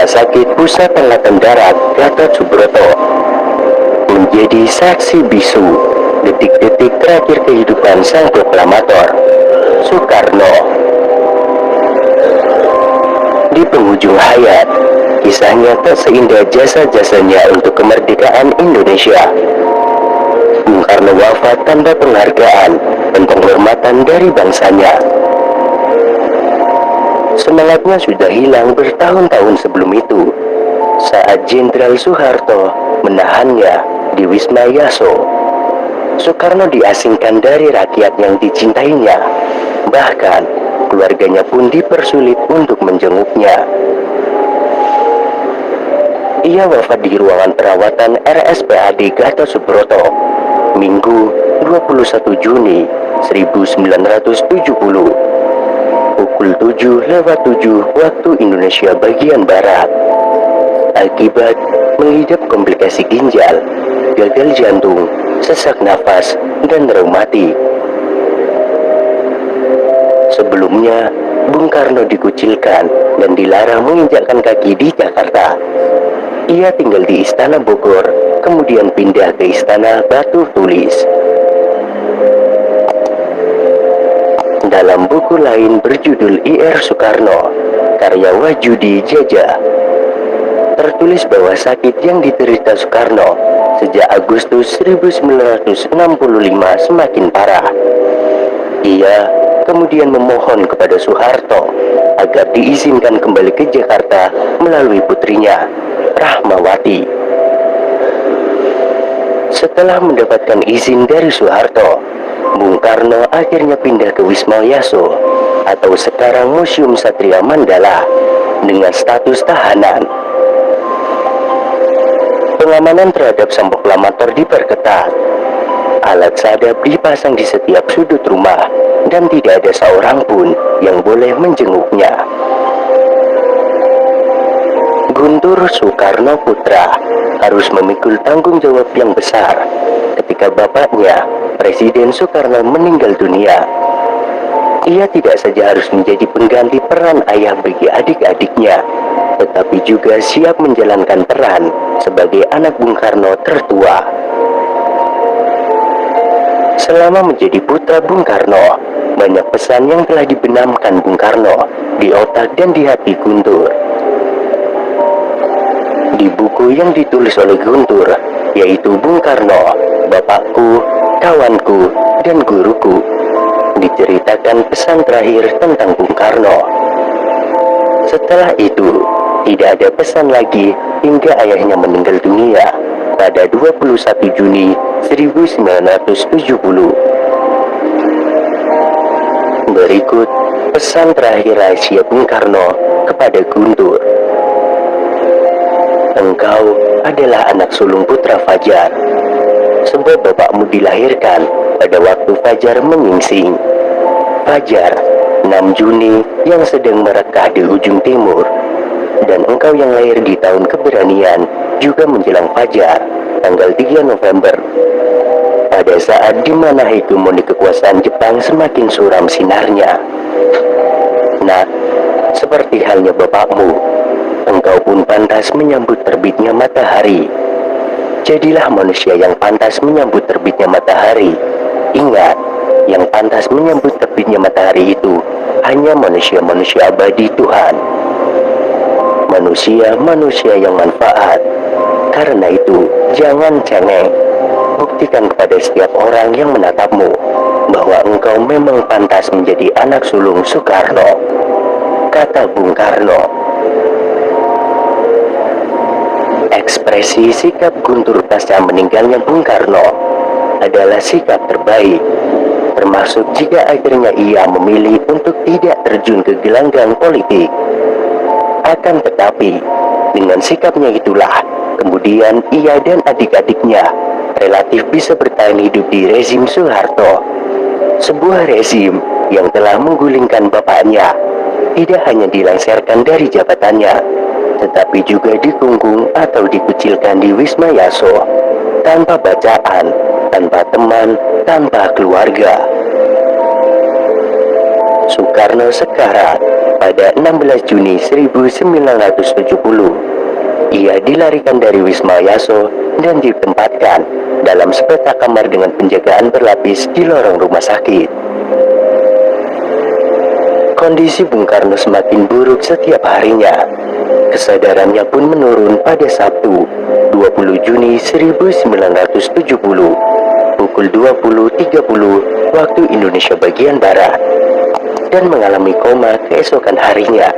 Rumah Sakit Pusat Angkatan Darat Gatot Subroto menjadi saksi bisu detik-detik terakhir kehidupan sang proklamator Soekarno. Di penghujung hayat, kisahnya tak seindah jasa-jasanya untuk kemerdekaan Indonesia. Bung Karno wafat tanpa penghargaan dan penghormatan dari bangsanya. Semangatnya sudah hilang bertahun-tahun sebelum itu, saat Jenderal Soeharto menahannya di Wisma Yaso. Soekarno diasingkan dari rakyat yang dicintainya, bahkan keluarganya pun dipersulit untuk menjenguknya. Ia wafat di ruangan perawatan RSPAD Gatot Subroto, Minggu 21 Juni 1970. Pukul 7:07 waktu Indonesia bagian Barat, akibat mengidap komplikasi ginjal, gagal jantung, sesak nafas, dan reumatik. Sebelumnya, Bung Karno dikucilkan dan dilarang menginjakkan kaki di Jakarta. Ia tinggal di Istana Bogor, kemudian pindah ke Istana Batu Tulis. Dalam buku lain berjudul I.R. Soekarno, karya Wajudi Jaja, tertulis bahwa sakit yang diderita Soekarno sejak Agustus 1965 semakin parah. Ia kemudian memohon kepada Soeharto agar diizinkan kembali ke Jakarta melalui putrinya, Rahmawati. Setelah mendapatkan izin dari Soeharto, Bung Karno akhirnya pindah ke Wisma Yaso atau sekarang Museum Satria Mandala dengan status tahanan. Pengamanan terhadap sang proklamator diperketat. Alat sadap dipasang di setiap sudut rumah dan tidak ada seorang pun yang boleh menjenguknya. Guntur Soekarno Putra harus memikul tanggung jawab yang besar ketika bapaknya, Presiden Soekarno, meninggal dunia. Ia tidak saja harus menjadi pengganti peran ayah bagi adik-adiknya, tetapi juga siap menjalankan peran sebagai anak Bung Karno tertua. Selama menjadi putra Bung Karno, banyak pesan yang telah dibenamkan Bung Karno di otak dan di hati Guntur. Di buku yang ditulis oleh Guntur, yaitu Bung Karno, Bapakku, Kawanku, dan Guruku, diceritakan pesan terakhir tentang Bung Karno. Setelah itu, tidak ada pesan lagi hingga ayahnya meninggal dunia pada 21 Juni 1970. Berikut pesan terakhir rahasia Bung Karno kepada Guntur. Engkau adalah anak sulung putra Fajar, sebab bapakmu dilahirkan pada waktu Fajar menyingsing. Fajar 6 Juni yang sedang merekah di ujung timur, dan engkau yang lahir di tahun keberanian juga menjelang Fajar tanggal 3 November, pada saat dimana hegemoni kekuasaan Jepang semakin suram sinarnya. Nah, seperti halnya bapakmu, engkau pun pantas menyambut terbitnya matahari. Jadilah manusia yang pantas menyambut terbitnya matahari. Ingat, yang pantas menyambut terbitnya matahari itu hanya manusia-manusia abadi Tuhan. Manusia-manusia yang manfaat. Karena itu, jangan cengeng. Buktikan kepada setiap orang yang menatapmu bahwa engkau memang pantas menjadi anak sulung Soekarno, kata Bung Karno. Ekspresi sikap Guntur pasca meninggalnya Bung Karno adalah sikap terbaik, termasuk jika akhirnya ia memilih untuk tidak terjun ke gelanggang politik. Akan tetapi, dengan sikapnya itulah, kemudian ia dan adik-adiknya relatif bisa bertahan hidup di rezim Soeharto, sebuah rezim yang telah menggulingkan bapaknya, tidak hanya dilengsarkan dari jabatannya, tetapi juga dikungkung atau dikucilkan di Wisma Yaso, tanpa bacaan, tanpa teman, tanpa keluarga. Soekarno sekarat pada 16 Juni 1970. Ia dilarikan dari Wisma Yaso dan ditempatkan dalam sepetak kamar dengan penjagaan berlapis di lorong rumah sakit. Kondisi Bung Karno semakin buruk setiap harinya. Kesadarannya pun menurun pada Sabtu, 20 Juni 1970, pukul 20.30 waktu Indonesia bagian Barat, dan mengalami koma keesokan harinya.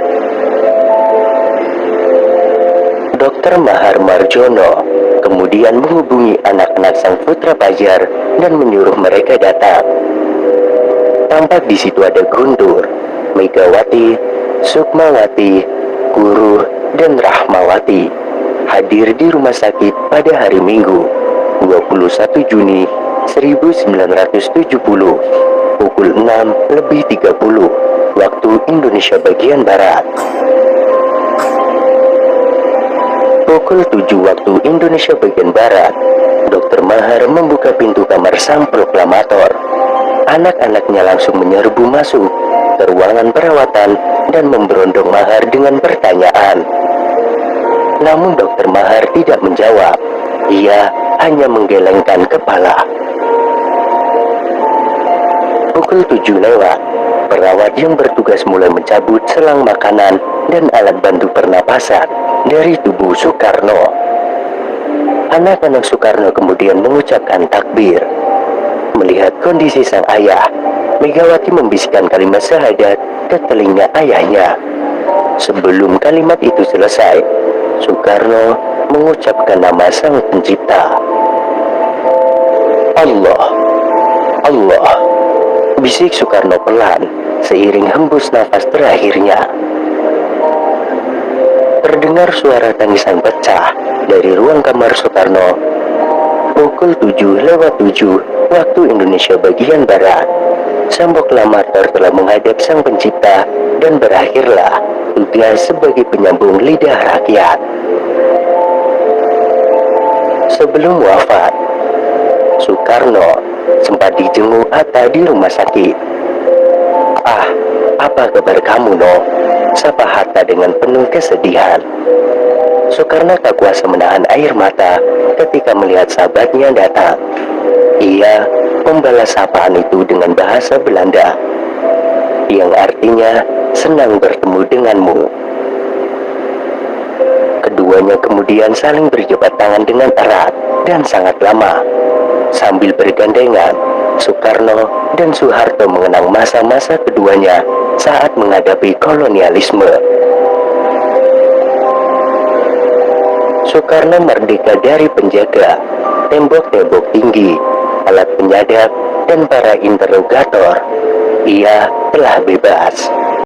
Dr. Mahar Marjono kemudian menghubungi anak-anak sang putra Fajar dan menyuruh mereka datang. Tampak di situ ada Guntur, Megawati, Sukmawati, Guru, dan Rahmawati hadir di rumah sakit pada hari Minggu, 21 Juni 1970, pukul 6.30 waktu Indonesia bagian Barat. Pukul 7 waktu Indonesia bagian Barat, Dr. Mahar membuka pintu kamar sang proklamator. Anak-anaknya langsung menyerbu masuk ke ruangan perawatan dan memberondong Mahar dengan pertanyaan. Namun Dr. Mahar tidak menjawab. Ia hanya menggelengkan kepala. Pukul 7 lewat, perawat yang bertugas mulai mencabut selang makanan dan alat bantu pernapasan dari tubuh Soekarno. Anak-anak Soekarno kemudian mengucapkan takbir. Melihat kondisi sang ayah, Megawati membisikkan kalimat syahadat ke telinga ayahnya. Sebelum kalimat itu selesai, Soekarno mengucapkan nama sang pencipta. Allah, Allah, bisik Soekarno pelan seiring hembus nafas terakhirnya. Terdengar suara tangisan pecah dari ruang kamar Soekarno. Pukul 7.07 waktu Indonesia bagian Barat, sang proklamator telah menghadap sang pencipta dan berakhirlah tugas sebagai penyambung lidah rakyat. Sebelum wafat, Soekarno sempat dijenguk Hatta di rumah sakit. "Ah, apa kabar kamu, No?" sapa Hatta dengan penuh kesedihan. Soekarno tak kuasa menahan air mata ketika melihat sahabatnya datang. Ia membalas sapaan itu dengan bahasa Belanda, yang artinya senang bertemu denganmu. Keduanya kemudian saling berjabat tangan dengan erat dan sangat lama. Sambil bergandengan, Soekarno dan Soeharto mengenang masa-masa keduanya saat menghadapi kolonialisme. Soekarno merdeka dari penjaga, tembok-tembok tinggi, alat penyadap, dan para interrogator. Ia telah bebas.